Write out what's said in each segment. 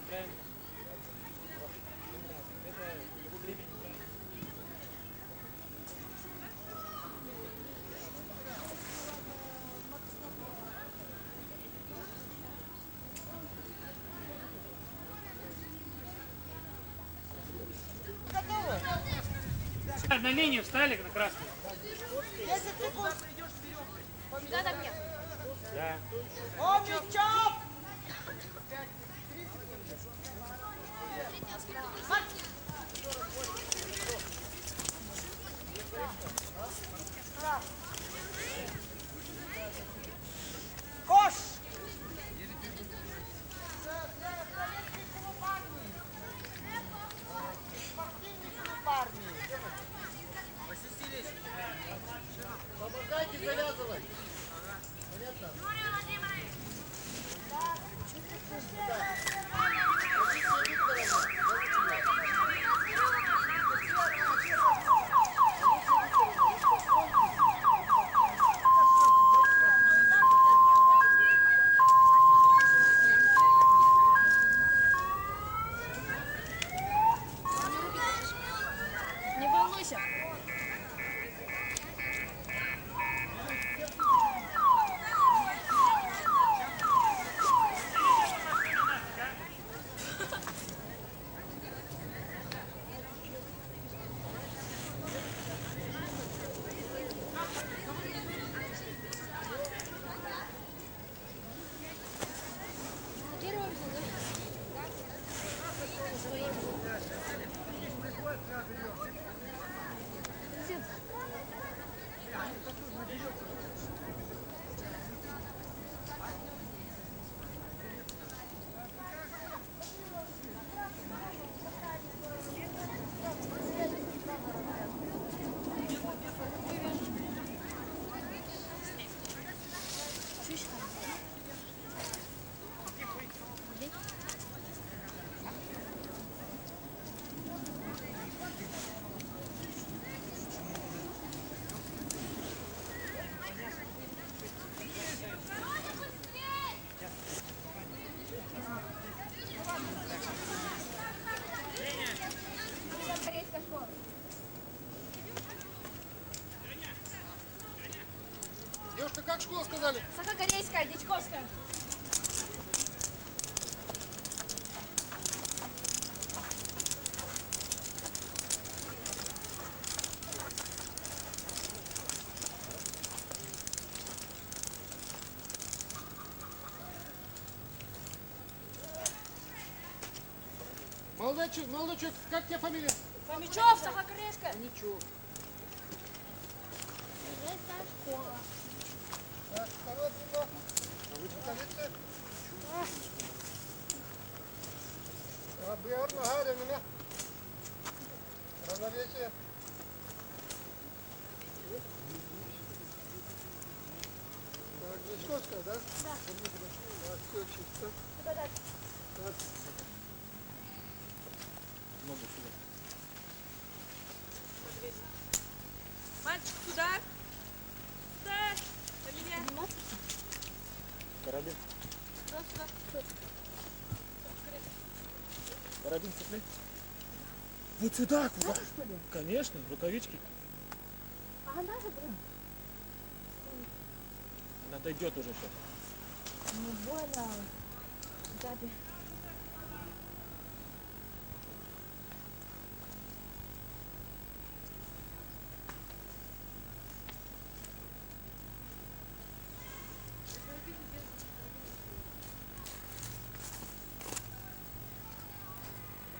неправильно. Это время неправильно. На линию встали, на красную. 10 секунд. Надо мне. Да. Хомячок! Кош! Советский клуб армии. Спортивный клуб армии. Помогайте завязывать. Понятно? Не волнуйся. Дерево взял, да? Своим. Корейская школа. Девушка, как школа сказали? Сахакорейская, Дичковская. Молодой человек, как тебе фамилия? Фомичев, Сахакорейская. Ничего. Корейская школа. Второй блок. А вы столица? Объявлено гаря меня. Равновесие. Так, Дичковская, да? Да. Так, все чисто. Куда дальше? Так. Мальчик, сюда. Сюда. Фамилия. Карабин. Сюда. Карабин цепляй. Вот сюда, куда? Конечно, рукавички. А она же прям. Она дойдет уже сейчас. Не больно. Дядя.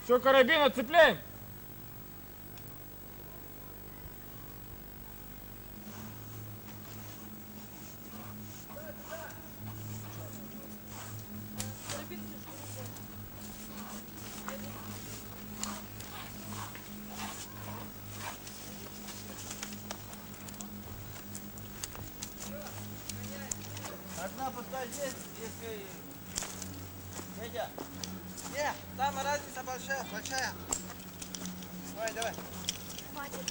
Все, карабин отцепляем. Одна пускай здесь, если... Федя. Не, там разница большая, большая. Давай, давай. Хватит.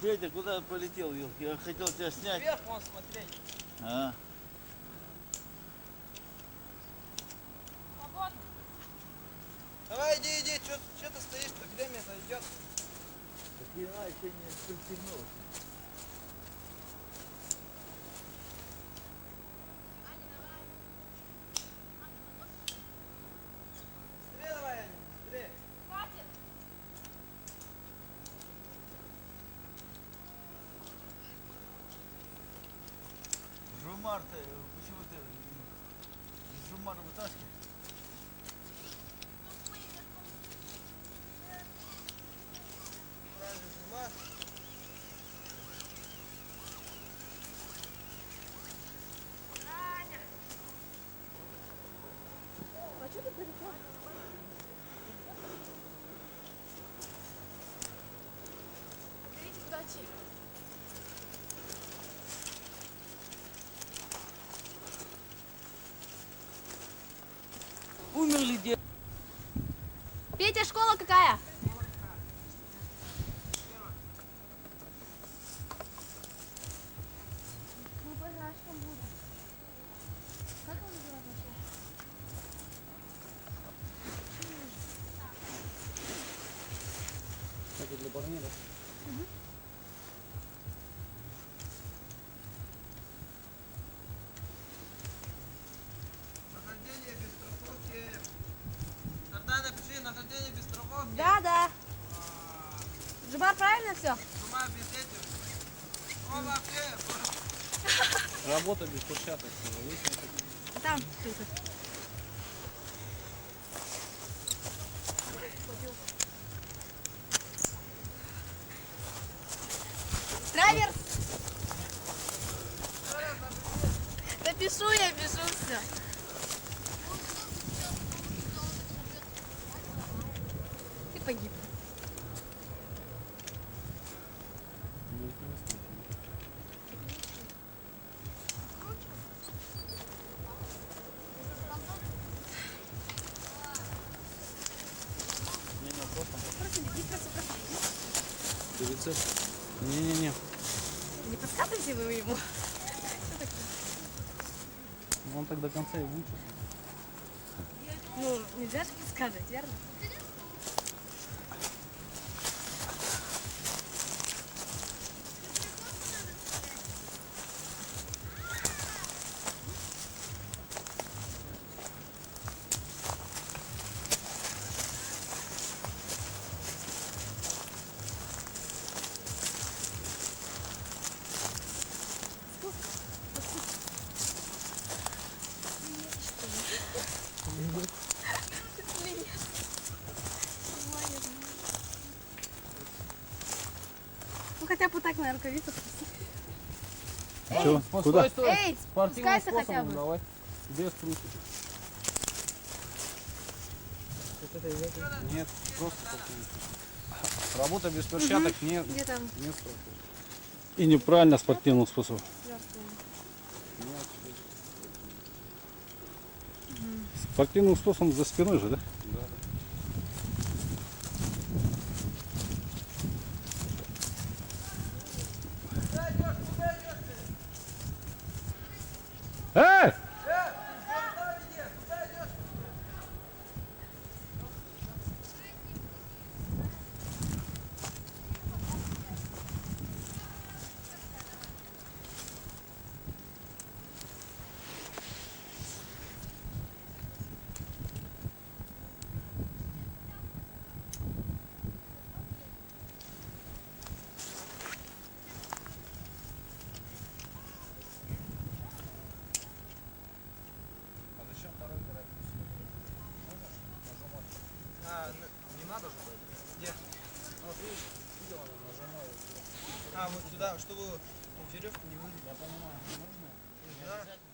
Петя, куда полетел, Вилка? Я хотел тебя снять. Вверх вон смотреть. А, Давай, иди, что ты стоишь-то? Время-то идет. так я еще не пристегнулся. Быстрее давай, Аня, быстрее. Жумар, ты почему ты из Жумара вытаскиваешь? Правильно, снимай. А что ты далеко? Видите, куда идти? Умерли дети. Петя, школа какая? Мы по гражданам будем. Как он называется вообще? Это для парней, да? Нахождение без страховки. Тогда напиши нахождение без страховки. Да, да. Джубар, правильно все? Жума без этих. О, вообще. Работа без перчаток. Там ссылка. Траверс! Да пишу я, пишу все. Ты погиб. Не-не-не. Не подсказывайте вы ему. Он так до конца и выучится. Ну, нельзя же подсказывать, верно? Ну хотя бы вот так на рукавицу. Все, куда? Эй, Спортивным спускайся хотя способом бы. давай. Без трусиков. Нет, просто спортивный. Работа без перчаток не Где там? срок. И неправильно спортивным способом. Спортивным способом за спиной же, да? Эй! Не надо же. Где? Вот видишь, видел, она нажимает. А, вот сюда, чтобы веревку не вылезла. Я понимаю, можно?